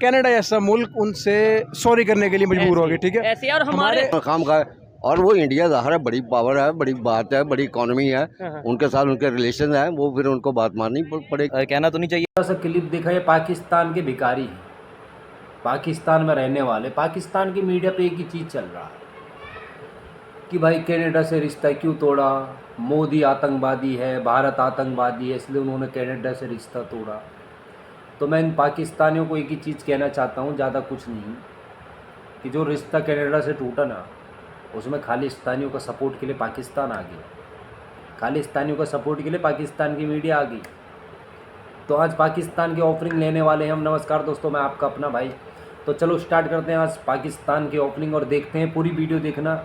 Canada ऐसा मुल्क उनसे सॉरी करने के लिए मजबूर हो गए, ठीक है। ऐसे और हमारे काम का है। और वो इंडिया ज़ाहिर है बड़ी पावर है, बड़ी बात है, बड़ी इकोनॉमी है, उनके साथ उनके रिलेशन है, वो फिर उनको बात माननी पड़ेगी। कहना तो नहीं चाहिए। थोड़ा सा क्लिप देखा है, पाकिस्तान के भिखारी, पाकिस्तान में रहने वाले, पाकिस्तान की मीडिया पे एक ही चीज़ चल रहा है कि भाई कनाडा से रिश्ता क्यों तोड़ा, मोदी आतंकवादी है, भारत आतंकवादी है, इसलिए उन्होंने कनाडा से रिश्ता तोड़ा। तो मैं इन पाकिस्तानियों को एक ही चीज़ कहना चाहता हूँ, ज़्यादा कुछ नहीं, कि जो रिश्ता कनाडा से टूटा ना, उसमें खालिस्तानियों का सपोर्ट के लिए पाकिस्तान आ गया, खालिस्तानियों का सपोर्ट के लिए पाकिस्तान की मीडिया आ गई। तो आज पाकिस्तान की ऑफरिंग लेने वाले हैं हम। नमस्कार दोस्तों, मैं आपका अपना भाई। तो चलो स्टार्ट करते हैं आज पाकिस्तान की ओपनिंग और देखते हैं, पूरी वीडियो देखना।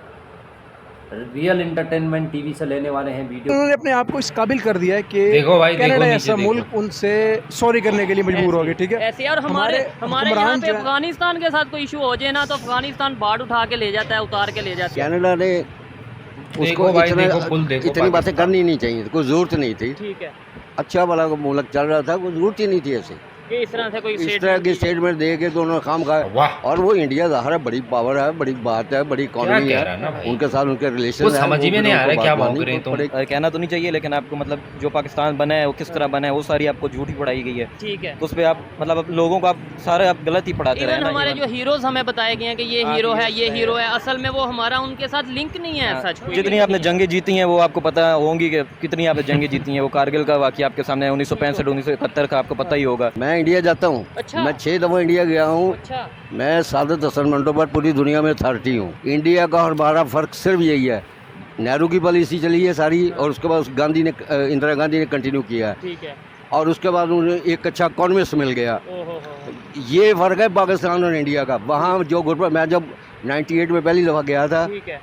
रियल एंटरटेनमेंट टीवी से लेने वाले हैं वीडियो। उन्होंने अपने आप को इस काबिल कर दिया है कि देखो भाई, कनाडा देखो ऐसा मुल्क उनसे सॉरी करने के लिए मजबूर हो गए, ठीक है। ऐसे और हमारे यहाँ पे अफगानिस्तान के साथ कोई इशू हो जाए ना, तो अफगानिस्तान बाढ़ उठा के ले जाता है, उतार के ले जाता है। कनाडा ने उसको इतनी बातें करनी नहीं चाहिए, कोई जरूरत नहीं थी, ठीक है। अच्छा वाला मुल्क चल रहा था, कोई जरूरत ही नहीं थी ऐसे कि इस तरह से कोई इस तरह की स्टेटमेंट दे के तो उन्होंने काम का। और वो इंडिया ज़ाहिर है बड़ी पावर है, बड़ी बात है, बड़ी इकोनॉमी है, उनके साथ उनके रिलेशन है, समझ में नहीं आ रहा क्या बात कर रहे हैं। कहना तो नहीं चाहिए, लेकिन आपको मतलब जो पाकिस्तान बना है वो किस तरह बना है वो सारी आपको झूठी पढ़ाई गई है, ठीक है। तो उस पर आप मतलब लोगों को आप सारे आप गलत ही पढ़ाते रहे ना। हमारे जो हीरोज हमें बताए गए हैं कि ये हीरो है, ये हीरो है, असल में वो हमारा उनके साथ लिंक नहीं है। सच जितनी आपने जंगें जीती हैं वो आपको पता होंगी कि कितनी आपने जंगें जीती हैं। वो कारगिल का वाक़या आपके सामने 1965 1971 का आपको पता ही होगा। मैं इंडिया जाता हूँ, अच्छा। मैं 6 दफ़ा इंडिया गया हूँ। अच्छा। मैं सादत असाइनमेंटों पर पूरी दुनिया में अथॉरिटी हूँ। इंडिया का और हमारा फ़र्क सिर्फ यही है, नेहरू की पॉलिसी चली है सारी, और उसके बाद इंदिरा गांधी ने कंटिन्यू किया है, ठीक है। और उसके बाद उन्हें एक अच्छा इकोनॉमिस्ट मिल गया। ये फ़र्क है पाकिस्तान और इंडिया का। वहाँ जो गुरबत, मैं जब 98 में पहली दफ़ा गया था, ठीक है,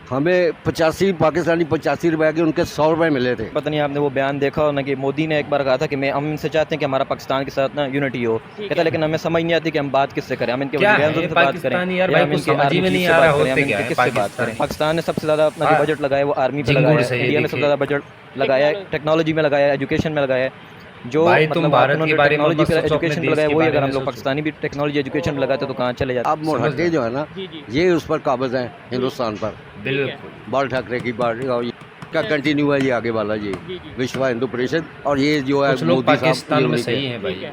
हमें 85 पाकिस्तानी 85 रुपए के उनके 100 रुपए मिले थे। पता नहीं आपने वो बयान देखा हो ना कि मोदी ने एक बार कहा था कि हम इनसे चाहते हैं कि हमारा पाकिस्तान के साथ ना यूनिटी हो। कहता लेकिन हमें समझ नहीं आती कि हम बात किससे करें, हम इनके बयान से बात करें, किससे बात करें। पाकिस्तान ने सबसे ज़्यादा अपना जो बजट लगाया वो आर्मी पे लगाया है, इंडिया ने सबसे ज़्यादा बजट लगाया है टेक्नोलॉजी में, लगाया है एजुकेशन में, लगाया है। जो मतलब भारत के टेक्नोलॉजी पे एजुकेशन पे लगाया, वही अगर हम लोग पाकिस्तानी भी टेक्नोलॉजी एजुकेशन में लगाते तो कहाँ चले जाते। अब मोहल्ले जो है ना, ये उस पर काबिज हैं हिंदुस्तान पर। बाल ठाकरे की पार्टी और का कंटिन्यू है ये आगे वाला, ये विश्व हिंदू परिषद, और ये जो है मोदी साहब सही है भाई।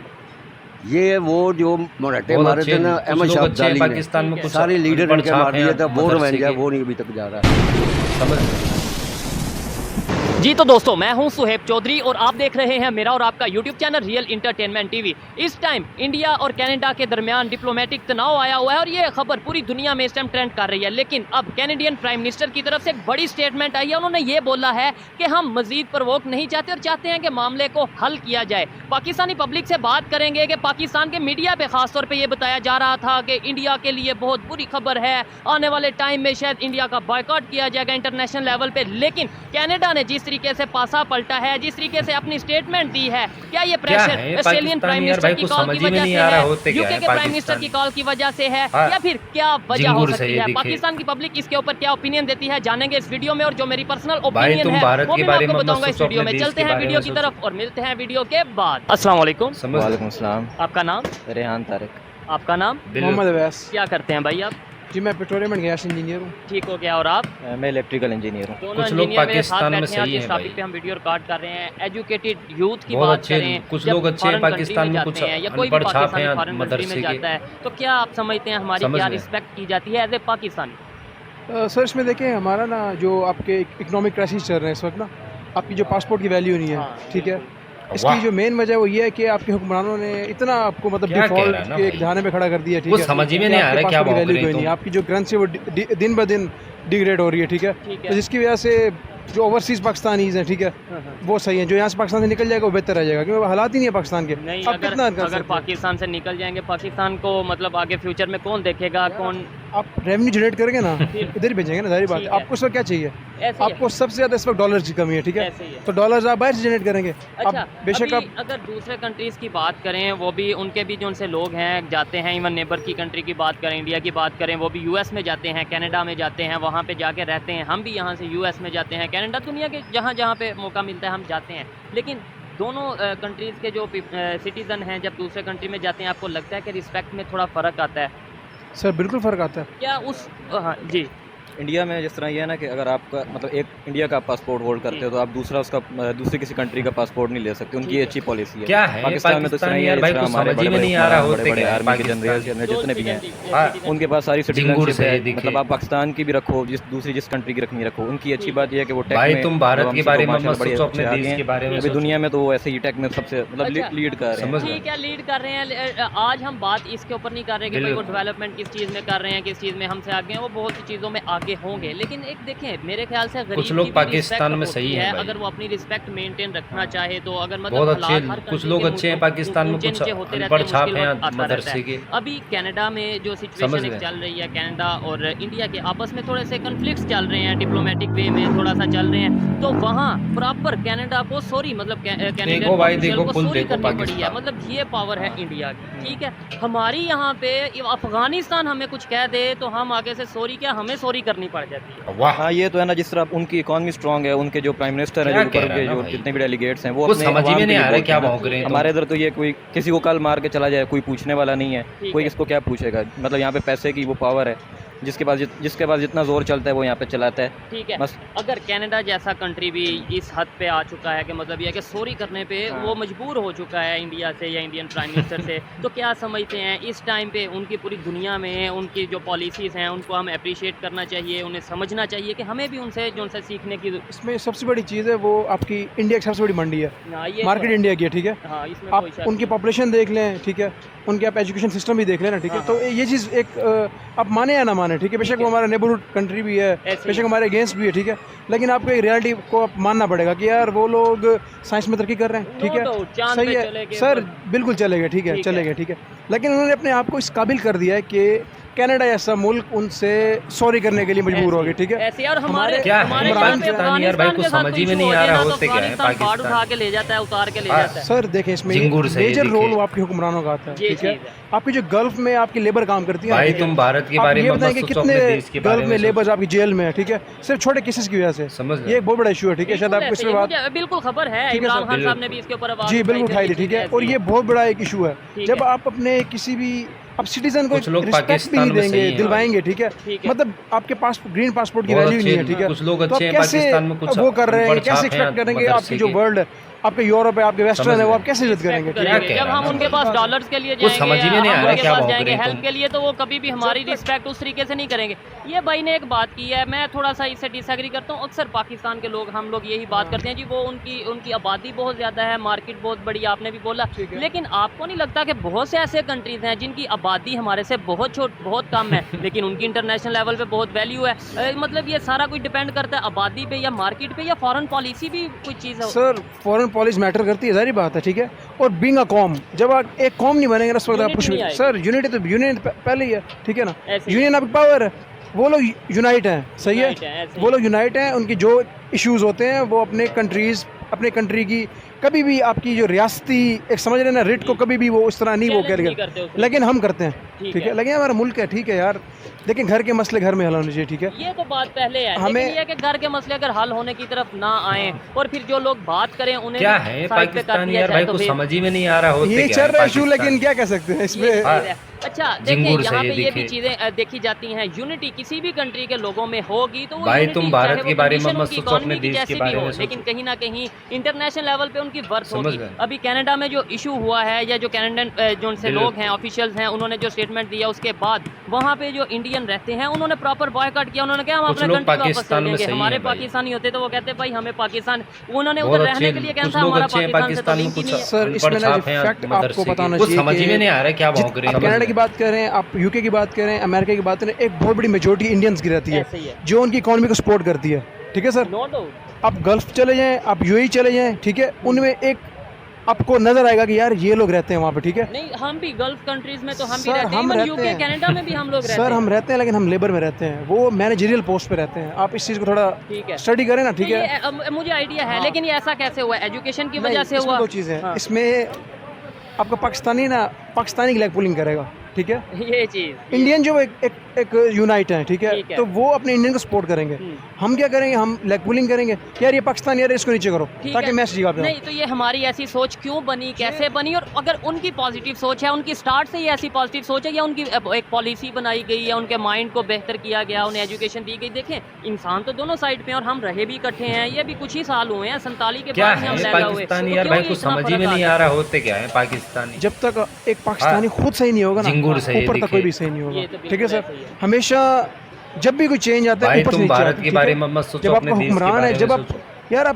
ये वो जो मराठे मारे थे ना अहमद शाह अब्दाली ने, सारे लीडर इनके मार दिया था, वो रिवेंज है, वो नहीं अभी तक जा रहा है। जी तो दोस्तों, मैं हूं सुहेब चौधरी और आप देख रहे हैं मेरा और आपका YouTube channel real entertainment TV. इस टाइम इंडिया और कनाडा के दरमियान डिप्लोमेटिक तनाव आया हुआ है और ये खबर पूरी दुनिया में इस टाइम ट्रेंड कर रही है। लेकिन अब कैनेडियन प्राइम मिनिस्टर की तरफ से एक बड़ी स्टेटमेंट आई है। उन्होंने ये बोला है कि हम मजीद प्रवोक नहीं चाहते और चाहते हैं कि मामले को हल किया जाए। पाकिस्तानी पब्लिक से बात करेंगे कि पाकिस्तान के मीडिया पर खासतौर पर यह बताया जा रहा था कि इंडिया के लिए बहुत बुरी खबर है, आने वाले टाइम में शायद इंडिया का बॉयकॉट किया जाएगा इंटरनेशनल लेवल पर। लेकिन कनाडा ने जिस तरीके से पासा पलटा है, जिस तरीके से अपनी स्टेटमेंट दी है, क्या ये प्रेशर ऑस्ट्रेलियन प्राइम मिनिस्टर की कॉल की वजह से है, यूके के प्राइम मिनिस्टर की कॉल की वजह से है, या फिर क्या वजह हो सकती है? पाकिस्तान की पब्लिक इसके ऊपर क्या ओपिनियन देती है, जानेंगे इस वीडियो में। और जो मेरी पर्सनल ओपिनियन है वो मैं आपको बताऊंगा इस वीडियो में। चलते हैं वीडियो की तरफ और मिलते हैं वीडियो के बाद। अस्सलाम वालेकुम। वालेकुम सलाम। आपका नाम? रेहान तारिक। आपका नाम? मोहम्मद अवैस। क्या करते हैं भाई आप? जी मैं पेट्रोलियम एंड गैस इंजीनियर हूँ। ठीक हो गया। और आप? मैं इलेक्ट्रिकल इंजीनियर हूँ। दोनों इंजीनियर मेरे साथ बैठे हैं। इस टॉपिक पे हम वीडियो रिकॉर्ड कर रहे हैं। एजुकेटेड यूथ की बात करें, कुछ लोग अच्छे हैं पाकिस्तान में, कुछ या कोई भी पाकिस्तानी फॉरेन कंट्री में जाता है, तो क्या आप समझते हैं हमारी क्या रिस्पेक्ट की जाती है एज ए पाकिस्तानी? सर इसमें देखें, हमारा ना जो आपके इकोनॉमिक क्राइसिस चल रहे हैं इस वक्त ना, आपकी जो पासपोर्ट की वैल्यू नहीं है, ठीक है। इसकी जो मेन वजह वो ये है कि आपके हुक्मरानों ने इतना आपको मतलब डिफॉल्ट के एक ढाने पे खड़ा कर दिया, ठीक है। समझ में नहीं आ रहा क्या वैल्यू कोई नहीं, आपकी जो करेंसी वो दिन ब दिन डिग्रेड हो रही है, ठीक है। तो जिसकी वजह से जो ओवरसीज पाकिस्तानीज हैं, ठीक है, वो सही है। जो यहाँ से पाकिस्तान से निकल जाएगा वो बेहतर रह जाएगा, क्योंकि हालात ही नहीं है पाकिस्तान के। नहीं, अगर पाकिस्तान से निकल जाएंगे, पाकिस्तान को मतलब आगे फ्यूचर में कौन देखेगा, कौन आप रेवेन्यू जनरेट करेंगे ना, इधर ही भेजेंगे ना, सारी बात है। आपको उसमें क्या चाहिए? आपको सबसे ज़्यादा इस वक्त डॉलर की कमी है, ठीक है, तो डॉलर आप बाहर से जनरेट करेंगे। अच्छा, बेशक आप अगर दूसरे कंट्रीज़ की बात करें, वो भी उनके भी जो उनसे लोग हैं जाते हैं, इवन नेबर की कंट्री की बात करें, इंडिया की बात करें, वो भी यूएस में जाते हैं, कनाडा में जाते हैं, वहाँ पे जाके रहते हैं। हम भी यहाँ से यूएस में जाते हैं, कनाडा, दुनिया के जहाँ जहाँ पे मौका मिलता है हम जाते हैं। लेकिन दोनों कंट्रीज़ के जो सिटीज़न हैं जब दूसरे कंट्री में जाते हैं, आपको लगता है कि रिस्पेक्ट में थोड़ा फ़र्क आता है? सर बिल्कुल फ़र्क आता है। क्या उस हाँ जी, इंडिया में जिस तरह ये है ना कि अगर आपका मतलब एक इंडिया का पासपोर्ट होल्ड करते हो तो आप दूसरा उसका दूसरी किसी कंट्री का पासपोर्ट नहीं ले सकते, उनकी अच्छी पॉलिसी है। क्या है पाकिस्तान में तो इस तरह ही है, भाई कुछ समझ ही में नहीं आ रहा, होते क्या है आर्मी के पाकिस्तान? जनरल जितने भी हैं सिटीजन उनके पास सारी जिंगूर सिटीजनशिप से है। दिखे। मतलब आप पाकिस्तान की भी रखो, जिस कंट्री की रखनी रखो, उनकी अच्छी बात यह है कि वो टेक भाई में तुम भारत के बारे में मत बड़े सोचो, अच्छे अपने आगे देश हैं। के बारे में अभी सोचो। दुनिया में तो वो ऐसे ही टेक में सबसे मतलब अच्छा। लीड कर रहे हैं। समझ गए। ठीक है, लीड कर रहे हैं। आज हम बात इसके ऊपर नहीं कर रहे कि भाई वो बिल्कुल। डेवलपमेंट किस चीज़ में कर रहे हैं, किस चीज़ में हमसे आगे हैं, वो बहुत सी चीज़ों में आगे होंगे। लेकिन एक देखें, मेरे ख्याल से गरीब कुछ लोग की भी पाकिस्तान respect में होती सही हैं भाई। अगर वो अपनी रिस्पेक्ट मेंटेन रखना चाहे तो। अगर मतलब बहुत अच्छे, हालात हर कुछ country लोग के अच्छे हैं मुल्कों- पाकिस्तान में, ऊंचे कुछ नीचे होते रहते अनपढ़ हैं, छाप मुश्किल हैं वक्त आता मदरसे रहता है। के। अभी कनाडा में जो समझ सिचुएशन गए। चल रही है, कनाडा और इंडिया के आपस में थोड़े से कन्फ्लिक्ट्स चल रहे हैं, डिप्लोमेटिक वे में थोड़ा सा चल रहे हैं, तो वहाँ प्रॉपर कनाडा को सॉरी मतलब देखो भाई, देखो पुल देखो करनी पड़ी है। पाकिस्तान। मतलब ये पावर है इंडिया की, ठीक है। हमारी यहाँ पे अफगानिस्तान हमें कुछ कह दे तो हम आगे से सॉरी क्या, हमें सॉरी करनी पड़ जाती है। वाह, हाँ ये तो है ना, जिस तरह उनकी इकॉनमी स्ट्रांग है, उनके जो प्राइम मिनिस्टर क्या है, कह रहा है ना जो भाई? जितने भी डेलीगेट्स हैं वो कुछ अपने समझ ही अवाम में के नहीं लिए आ रहा है बोलते क्या हैं ना। भौंक रहे हैं हमारे इधर तो ये कोई किसी को कल मार के चला जाए, कोई पूछने वाला नहीं है। ठीक कोई है। किसको क्या पूछेगा, मतलब यहाँ पे पैसे की वो पावर है, जिसके पास जितना जोर चलता है वो यहाँ पे चलाता है। ठीक है। बस अगर कनाडा जैसा कंट्री भी इस हद पे आ चुका है कि मतलब ये है कि सॉरी करने पे वो मजबूर हो चुका है इंडिया से या इंडियन प्राइम मिनिस्टर से, तो क्या समझते हैं इस टाइम पे उनकी पूरी दुनिया में उनकी जो पॉलिसीज़ हैं उनको हम अप्रिशिएट करना चाहिए, उन्हें समझना चाहिए कि हमें भी उनसे जो उनसे सीखने की इसमें सबसे बड़ी चीज़ है वो आपकी इंडिया की सबसे बड़ी मंडी है, हाँ, ये मार्केट तो- इंडिया की है, ठीक है। हाँ, इसमें आप कोई शक उनकी नहीं। पॉपुलेशन देख लें, ठीक है, उनके आप एजुकेशन सिस्टम भी देख लें ना, ठीक है। हाँ, तो ये चीज़ एक आप माने या ना माने, ठीक है, बेशक वो हमारा नेबरहुड कंट्री भी है, ऐसे बेशक ही। हमारे अगेंस्ट भी है, ठीक है, लेकिन आपको एक रियलिटी को आप मानना पड़ेगा कि यार वो लोग साइंस में तरक्की कर रहे हैं, ठीक No doubt, है, चांद सही पे है चले गए सर, वो। बिल्कुल चलेगा, ठीक है, ठीक है। चलेगा, ठीक है। लेकिन उन्होंने अपने आप को इस काबिल कर दिया है कि कनाडा जैसा मुल्क उनसे सॉरी करने के लिए मजबूर हो गए, ठीक है। ऐसे और हमारे क्या है हमारे यहाँ पे पाकिस्तान यार भाई, अफगानिस्तान कुछ के साथ समझ ही कोई में नहीं issue आ हो रहा, जाए ना, होते तो क्या है अफगानिस्तान कार्ड पाकिस्तान। उठा के ले जाता है, उतार के ले हाँ। जाता है। सर देखें, इसमें जिंगूर से मेजर दिखे। रोल वो आपके हुक्मरानों का आता है, ये ठीक है। चीज़ है। आपकी जो गल्फ में आपकी लेबर काम करती है, भाई ठीक है? तुम भारत के आप बारे ये में मत बताएं कि सोचो, अपने कितने देश के बारे गल्फ में में लेबर्स सोचो। आपकी जेल में है, ठीक है, सिर्फ छोटे केसेस की वजह से। समझ गए। ये एक बहुत बड़ा इशू है, ठीक है, शायद बिल्कुल आपको ऐसे इसमें ही, बात मुझे बिल्कुल खबर है, ठीक है इमरान सर, खान साहब ने बिल्कुल। भी इसके ऊपर आवाज जी बिल्कुल उठाई थी, थी, ठीक है। और ये बहुत बड़ा एक इशू है, ठीक जब है। आप अपने किसी भी आप सिटीजन को कुछ लोग रिस्पेक्ट भी पाकिस्तान नहीं में देंगे, सही हैं दिलवाएंगे, ठीक है, ठीक है। मतलब आपके पास ग्रीन पासपोर्ट की बहुत वैल्यू नहीं है, अच्छे, ठीक है। कुछ लोग तो आप अच्छे हैं कैसे पाकिस्तान में, कुछ वो कर रहे हैं, अनपढ़ कैसे छाप हैं एक्सपेक्ट करेंगे मदरसे आपकी जो के। वर्ल्ड है, आपके यूरोप है, आपके वेस्टर्न समझ है, वो गए। आप कैसे इज्जत करेंगे, ठीक है। क्या कह जब रहे हम हैं उनके आप? पास डॉलर्स के लिए कुछ जाएंगे, समझ ही में नहीं आ हम रहा उनके क्या पास भौंक जाएंगे रहे हैं हेल्प तुम। के लिए, तो वो कभी भी हमारी रिस्पेक्ट उस तरीके से नहीं करेंगे। ये भाई ने एक बात की है, मैं थोड़ा सा इससे डिसएग्री करता हूँ। अक्सर पाकिस्तान के लोग, हम लोग यही बात करते हैं जी, वो उनकी आबादी बहुत ज़्यादा है, मार्केट बहुत बड़ी, आपने भी बोला, लेकिन आपको नहीं लगता कि बहुत से ऐसे कंट्रीज़ हैं जिनकी आबादी हमारे से बहुत कम है, लेकिन उनकी इंटरनेशनल लेवल पे बहुत वैल्यू है। मतलब ये सारा कुछ डिपेंड करता है आबादी पे या मार्केट पे या फॉरेन पॉलिसी भी कोई चीज़ है। सर फॉरेन पॉलिसी मैटर करती है, जारी बात है, ठीक है। और बीइंग अ कॉम, जब आप एक कॉम नहीं बनेंगे ना, उस वक्त आप Unity कुछ नहीं आएगी। सर यूनिटी तो यूनियन पहले ही है, ठीक है ना, ऐसे ही। यूनियन आपकी पावर है, वो लोग यूनाइट हैं, सही Unite हैं, है, ऐसे वो लोग यूनाइट हैं, उनकी जो इश्यूज होते हैं वो अपने कंट्री की कभी भी आपकी जो रियासती एक समझ रहे हैं ना रिट को कभी भी वो उस तरह नहीं वो Challenge नहीं करेगा, करते उसको। लेकिन हम करते हैं, ठीक ठीक है। है। लेकिन हमारा मुल्क है, ठीक है यार, लेकिन घर के मसले घर में हल होने चाहिए, ठीक है। ये तो बात पहले है, हमें- लेकिन ये है कि घर के मसले अगर हल होने की तरफ ना आए और फिर जो लोग बात करें उन्हें क्या भी है साइड पे कर पाकिस्तान दिया यार जाए भाई, तो कुछ फिर- समझ ही में नहीं आ रहा, होते ये क्या चल है रहा इशू, पाकिस्तान? लेकिन क्या कह सकते हैं ये इसमें। चीज़ है। अच्छा देखिए, जिंगूर से यहाँ पे ये ये भी दिखे। चीज़ें देखी जाती हैं, यूनिटी किसी भी कंट्री के लोगों में होगी तो वो भाई unity, तुम भारत चाहे वो के बारे में condition मत उनकी सोचो, अपने economy की देश के जैसी भी बारे हो, में लेकिन सोचो। कहीं ना कहीं इंटरनेशनल लेवल पे उनकी वर्थ समझ होगी। गए। अभी कनाडा में जो इशू हुआ है या जो कैनेडियन जो उनसे बिल्कुल। लोग हैं, ऑफिशियल्स हैं, उन्होंने जो स्टेटमेंट दिया उसके बाद वहाँ पे जो इंडियन रहते हैं उन्होंने प्रॉपर बॉयकॉट किया। उन्होंने कहा हम कुछ अपने लोग कंट्री वापस पाकिस्तान चल में जाएंगे। सही हमारे हैं भाई। पाकिस्तानी होते तो वो कहते भाई हमें पाकिस्तान, उन्होंने बहुत उधर रहने अच्छे, के लिए कहना कुछ था लोग हमारा अच्छे हैं पाकिस्तान से तो पाकिस्तान में, लिंक ही कुछ नहीं है। सर अनपढ़ इसमें ना छाप हैं फैक्ट मदरसे आपको के। बताना कुछ चाहिए समझ ही में नहीं आ रहा है क्या भौंक रहे आप हैं। कनाडा की बात करें, आप यूके की बात करें, अमेरिका की बात करें, एक बहुत बड़ी मेजोरिटी इंडियंस की रहती ऐसे ही है है। जो उनकी इकोनॉमी को सपोर्ट करती है, ठीक है सर। No doubt. आप गल्फ चले जाएं, आप यूएई चले जाएं, ठीक है, उनमें एक आपको नजर आएगा कि यार ये लोग रहते हैं वहाँ पे, ठीक है। नहीं, हम भी गल्फ कंट्रीज में तो हम भी सर, रहते हैं, हम इवन रहते यूके हैं। कनाडा में भी हम लोग रहते सर हैं। हम रहते हैं, लेकिन हम लेबर में रहते हैं, वो मैनेजरियल पोस्ट पे रहते हैं। आप इस चीज़ को थोड़ा ठीक है। स्टडी करें ना, ठीक तो है। ये, मुझे आइडिया है, लेकिन ये ऐसा कैसे हुआ? एजुकेशन की नहीं, वजह से इसमें हुआ? दो चीज़ें हैं। हाँ। इसमें आपका पाकिस्तानी लेग पुलिंग करेगा, ठीक है, ये चीज़ इंडियन जो एक यूनाइट है, ठीक ठीक है। है, तो वो अपने इंडियन को सपोर्ट करेंगे। हम क्या करेंगे, हम लेग पुलिंग करेंगे, यार ये पाकिस्तान, यार इसको नीचे करो, ठीक ताकि है। मैच जीता नहीं तो ये हमारी ऐसी सोच क्यों बनी, कैसे बनी, और अगर उनकी पॉजिटिव सोच है, उनकी स्टार्ट से ही ऐसी पॉजिटिव सोच है, या उनकी एक पॉलिसी बनाई गई या उनके माइंड को बेहतर किया गया, उन्हें एजुकेशन दी गई। देखें, इंसान तो दोनों साइड पे हैं और हम रहे भी इकट्ठे हैं, ये भी कुछ ही साल हुए हैं, 47 के क्या बाद ही हम है लैला हुए। पाकिस्तानी तो यार क्यों भाई, ये कुछ इतना समझ ही में फर्क नहीं आता आ रहा होते क्या है पाकिस्तानी। जब तक एक पाकिस्तानी खुद सही नहीं होगा ना, झिंगुर सही ऊपर तक दिखे। कोई भी सही नहीं ये होगा, तो ठीक है बिल्कुल सर। ऐसे ही है। हमेशा जब भी कोई चेंज आता है, भाई ऊपर से तुम नीचे भारत आता है, के ठीक बारे है? में मत सोचो, जब अपने आपका देश के हुक्मरान है, बारे जब में आप, सोचो। यार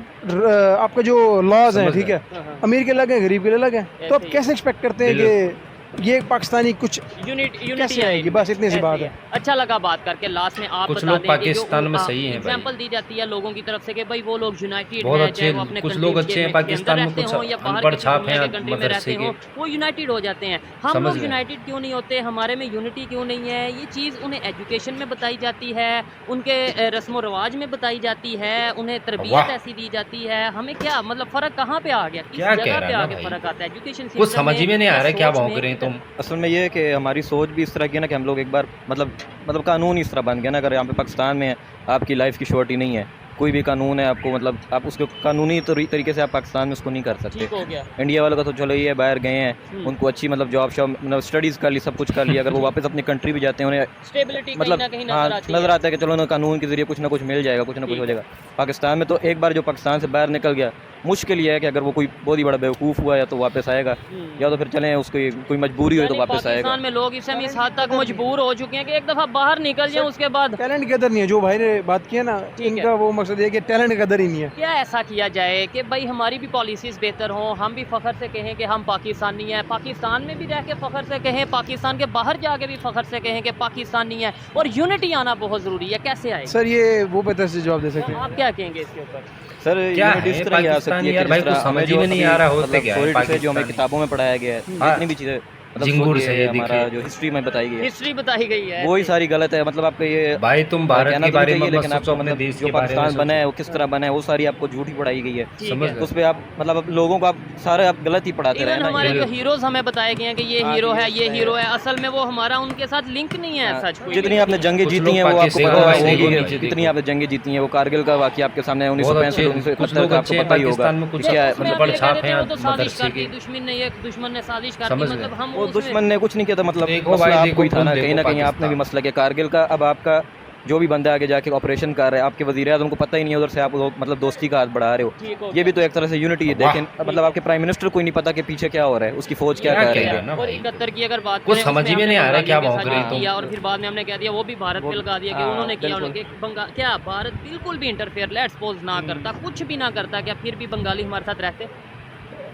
आपका जो लॉज हैं, समझ ठीक है, हाँ। अमीर के अलग है, गरीब के अलग है, तो आप ऐसे ही कैसे एक्सपेक्ट करते हैं कि ये पाकिस्तानी कुछ यूनिटी कैसे आएगी? बस इतनी सी बात है। अच्छा लगा बात करके। लास्ट में आप कुछ बता लोग दें कि पाकिस्तान में सही हैं भाई। एग्जांपल दी जाती है लोगों की तरफ से कि भाई वो लोग यूनाइटेड बहुत हैं, अच्छे, चाहे वो अपने कुछ country लोग के अच्छे हैं के पाकिस्तान अंदर में, रहते कुछ हों या बाहर अनपढ़ किसी छाप दुनिया हैं के कंट्री में रहते मदरसे हों, के। वो यूनाइटेड हो जाते हैं। हम समझ लोग गए। यूनाइटेड क्यों नहीं होते, हमारे में यूनिटी क्यों नहीं है? ये चीज़ उन्हें एजुकेशन में बताई जाती है, उनके रस्म व रवाज में बताई जाती है, उन्हें तरबियत वाह। ऐसी दी जाती है। हमें क्या मतलब फ़र्क कहाँ पे आ गया, किस क्या कह जगह रहा पे है ना आगे भाई? फ़र्क आता है एजुकेशन कुछ समझ ही में नहीं आ रहा है, क्या भौंक रहे हैं तुम। असल में ये है कि हमारी सोच भी इस तरह की है ना कि हम लोग एक बार मतलब कानून इस तरह बन गया ना, अगर यहाँ पे पाकिस्तान में आपकी लाइफ की श्योरिटी नहीं है, कोई भी कानून है आपको, मतलब आप उसको कानूनी तरीके से आप पाकिस्तान में उसको नहीं कर सकते। ठीक हो गया। इंडिया वालों का तो चलो ये बाहर गए हैं, उनको अच्छी मतलब जॉब शॉब मतलब स्टडीज़ कर ली, सब कुछ कर लिया, अगर वो वापस अपनी कंट्री भी जाते हैं उन्हें स्टेबिलिटी कहीं मतलब ना कहीं हाँ नजर आती नज़र है। आता है कि चलो ना कानून के ज़रिए कुछ ना कुछ मिल जाएगा, कुछ ना कुछ ठीक हो है। जाएगा। पाकिस्तान में तो एक बार जो पाकिस्तान से बाहर निकल गया, मुश्किल ये है कि अगर वो कोई बहुत ही बड़ा बेवकूफ़ हुआ या तो वापस आएगा, या तो फिर चलें उसको कोई मजबूरी हुई तो यानी वापस आएगा। पाकिस्तान में लोग इस समय इस हद तक मजबूर हो चुके हैं कि एक दफ़ा बाहर निकल जाएं उसके बाद टैलेंट की कदर नहीं है। जो भाई ने बात की है ना, ठीक है। इनका वो मकसद है कि टैलेंट की कदर ही नहीं है। क्या ऐसा किया जाए कि भाई हमारी भी पॉलिसीज़ बेहतर हों, हम भी फ़ख्र से कहें कि हम पाकिस्तानी हैं, पाकिस्तान में भी रह के फ़ख्र से कहें, पाकिस्तान के बाहर जाके भी फ़ख्र से कहें कि पाकिस्तानी है, और यूनिटी आना बहुत ज़रूरी है। कैसे आए सर ये वो बेहतर से जवाब दे सकते हैं। आप क्या कहेंगे इसके ऊपर? सर क्या यूनिटी है इस तरह की आ सकती पाकिस्तानी है यार कि भाई, जिस तरह कुछ समझ हमें ही जो में नहीं अभी आ रहा होते मतलब क्या है solid से जो हमें पाकिस्तानी। किताबों में पढ़ाया गया है, हाँ। जितनी भी चीज़ें मतलब झिंगुर सोचिए, से ये हमारा दिखे। जो हिस्ट्री में बताई गई है हिस्ट्री बताई गई है वही ऐसे। सारी गलत है। मतलब आपका ये भाई तुम भारत कहना के तो बारे नहीं में चाहिए, मत लेकिन सोचो, आपको अपने मतलब देश जो के बारे में पाकिस्तान बना है सोचो। वो किस तरह बना है वो सारी आपको झूठी पढ़ाई गई है। ठीक समझ है। गए। उस पर आप मतलब आप लोगों को आप सारे आप गलत ही पढ़ाते रहे इवन ना। हमारे ये- जो हीरोज हमें बताए गए हैं कि ये हाँ, हीरो ये है, ये है। हीरो है, असल में वो हमारा उनके साथ लिंक नहीं है। सच कोई जितनी link आपने नहीं है। जंगें कुछ जीती लोग हैं वो आपको पाकिस्तान पता भाई होगी देखो कि नीचे कितनी देखो। आपने जंगें जीती हैं। वो कारगिल का वाकया आपके सामने बहुत 1965 अच्छे, 1971 कुछ लोग का अच्छे आपको हैं पता ही होगा पाकिस्तान में, कुछ कि क्या है। उसमें अनपढ़ आप ये छाप कह देते हैं हो तो साजिश मदरसे कर दी, के। दुश्मन ने साजिश कर दी, समझ मतलब गए। हम वो उसमें- दुश्मन ने कुछ नहीं किया था, मतलब देखो मसला भाई, आपको ही देखो था ना, तुम कहीं ना देखो कहीं आपने भी पाकिस्तान। मसला किया कारगिल का। अब आपका जो भी बंदा आगे जाके ऑपरेशन कर रहा है, आपके वज़ीर आज़म को पता ही नहीं है, उधर से आप लोग मतलब दोस्ती का हाथ बढ़ा रहे ठीक हो हो। ये भी तो एक तरह से यूनिटी है। वाह। देखें मतलब आपके प्राइम मिनिस्टर को ही नहीं पता कि पीछे क्या हो रहा है, उसकी फौज क्या क्या कर कह रही रहे है। हो ना और भाई। 71 की अगर बात कुछ करें, समझ उसमें ही में हमने नहीं आ रहा है क्या बंगालियों के भौंक रहे साथ तुम। किया, और फिर बाद में हमने कह दिया वो भी भारत पे लगा दिया कि हाँ, उन्होंने किया, बिल्कुल। उन्होंने क्या भारत बिल्कुल भी इंटरफेयर लेट्स सपोज ना करता, कुछ भी ना करता, क्या फिर भी बंगाली हमारे साथ रहते?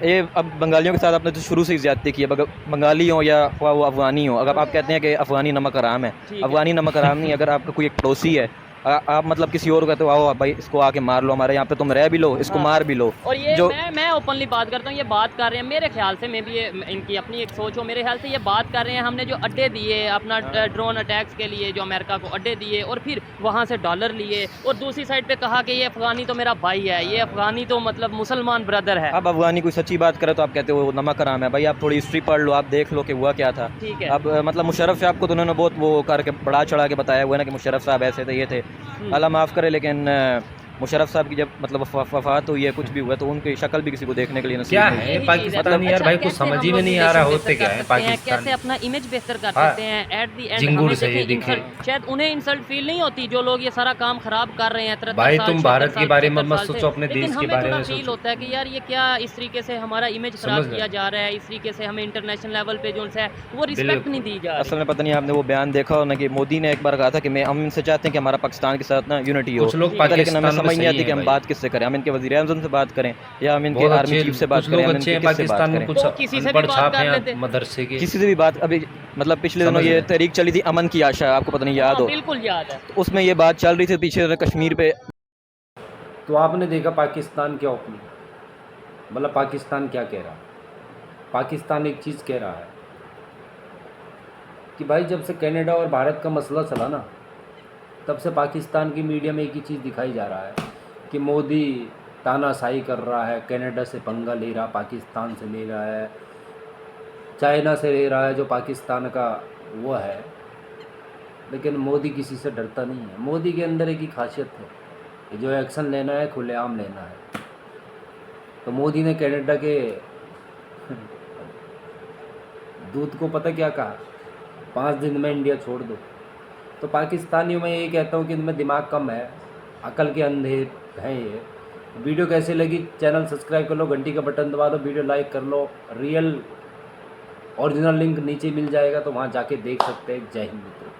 ये अब बंगालियों के साथ आपने तो शुरू से ही ज़्यादती की है। बंगाली हो या वो अफ़गानी हो, अगर आप कहते हैं कि अफ़गानी नमक हराम है, ठीक है। अफ़गानी नमक हराम नहीं। अगर आपका कोई एक पड़ोसी है, आप मतलब किसी और को कहते हो आओ भाई इसको आके मार लो, हमारे यहाँ पे तुम रह भी लो, इसको हाँ। मार भी लो। और ये जो मैं ओपनली बात करता हूँ, ये बात कर रहे हैं मेरे ख्याल से, मैं भी ये इनकी अपनी एक सोच हो, मेरे ख्याल से ये बात कर रहे हैं हमने जो अड्डे दिए अपना ड्रोन अटैक्स के लिए, जो अमेरिका को अड्डे दिए और फिर वहाँ से डॉलर लिए, और दूसरी साइड पे कहा कि ये अफगानी तो मेरा भाई है, ये अफगानी तो मतलब मुसलमान ब्रदर है। अब अफगानी कोई सच्ची बात करे तो आप कहते हो नमक हराम है। भाई आप थोड़ी हिस्ट्री पढ़ लो, आप देख लो कि हुआ क्या था। ठीक है। अब मतलब मुशर्रफ साहब को तो उन्होंने बहुत वो करके बढ़ा चढ़ा के बताया हुआ है ना कि मुशर्रफ साहब ऐसे थे, ये थे। अल्लाह माफ़ करे, लेकिन मुशर्रफ साहब की जब मतलब वफात हुई है, कुछ भी हुआ, तो उनकी शक्ल भी किसी को देखने के लिए नसीब क्या नहीं है हुई। यही पाकिस्तानी चीज़ है। यार भाई, अच्छा, कुछ कैसे समझ हम ही में लोग नहीं आ रहा relation होते बेहतर क्या कर है सकते हैं, कैसे पाकिस्तान। अपना इमेज बेहतर कर हाँ। सकते हैं एट द एंड। झिंगुर हमें से ये देखें, दिखे। शायद उन्हें इंसल्ट फील नहीं होती जो लोग ये सारा काम खराब कर रहे हैं 73 भाई साल, तुम 76 भारत के साल, बारे में 75 मत साल से। सोचो, अपने लेकिन देश के हमें बारे थोड़ा में फील सोचो। होता है कि यार ये क्या इस तरीके से हमारा इमेज समझ खराब गए। किया जा रहा है, इस तरीके से हमें इंटरनेशनल लेवल पे जो है वो रिस्पेक्ट बिल्कुल। नहीं दी जा असल रही। में पता नहीं आपने वो बयान देखा हो ना कि मोदी ने एक बार कहा था कि हम इनसे चाहते हैं कि हमारा पाकिस्तान के साथ ना यूनिटी हो। कुछ लोग लेकिन हमें पाकिस्तान में समझ नहीं सही आती कि हैं हम भाई। बात किससे करें। हम इनके वज़ीर आज़म से बात करें या हम इनके बहुत आर्मी अच्छे, चीफ से बात कुछ करें, लोग हम अच्छे इनके हैं किससे बात पाकिस्तान में, करें। कुछ तो किसी से भी अनपढ़ बात छाप कर हैं लेते। मदरसे के। किसी से भी बात अभी मतलब पिछले दिनों समझ ये गए। तहरीक चली थी अमन की आशा, आपको पता नहीं याद हाँ, हो, बिल्कुल याद है। तो उसमें ये बात चल रही थी पीछे कश्मीर पे। तो आपने देखा पाकिस्तान क्या ओपनिंग, मतलब पाकिस्तान क्या कह रहा है। पाकिस्तान एक चीज़ कह रहा है कि भाई जब से कनाडा और भारत का मसला चला ना, तब से पाकिस्तान की मीडिया में एक ही चीज़ दिखाई जा रहा है कि मोदी तानाशाही कर रहा है, कनाडा से पंगा ले रहा, पाकिस्तान से ले रहा है, चाइना से ले रहा है, जो पाकिस्तान का वो है, लेकिन मोदी किसी से डरता नहीं है। मोदी के अंदर एक ही खासियत है कि जो एक्शन लेना है खुलेआम लेना है। तो मोदी ने कनाडा के दूत को पता क्या कहा, 5 दिन में इंडिया छोड़ दो। तो पाकिस्तानियों में यही कहता हूँ कि इनमें दिमाग कम है, अकल के अंधे हैं ये। वीडियो कैसे लगी, चैनल सब्सक्राइब कर लो, घंटी का बटन दबा दो, वीडियो लाइक कर लो। रियल ओरिजिनल लिंक नीचे मिल जाएगा, तो वहाँ जाके देख सकते हैं। जय हिंद मित्रों।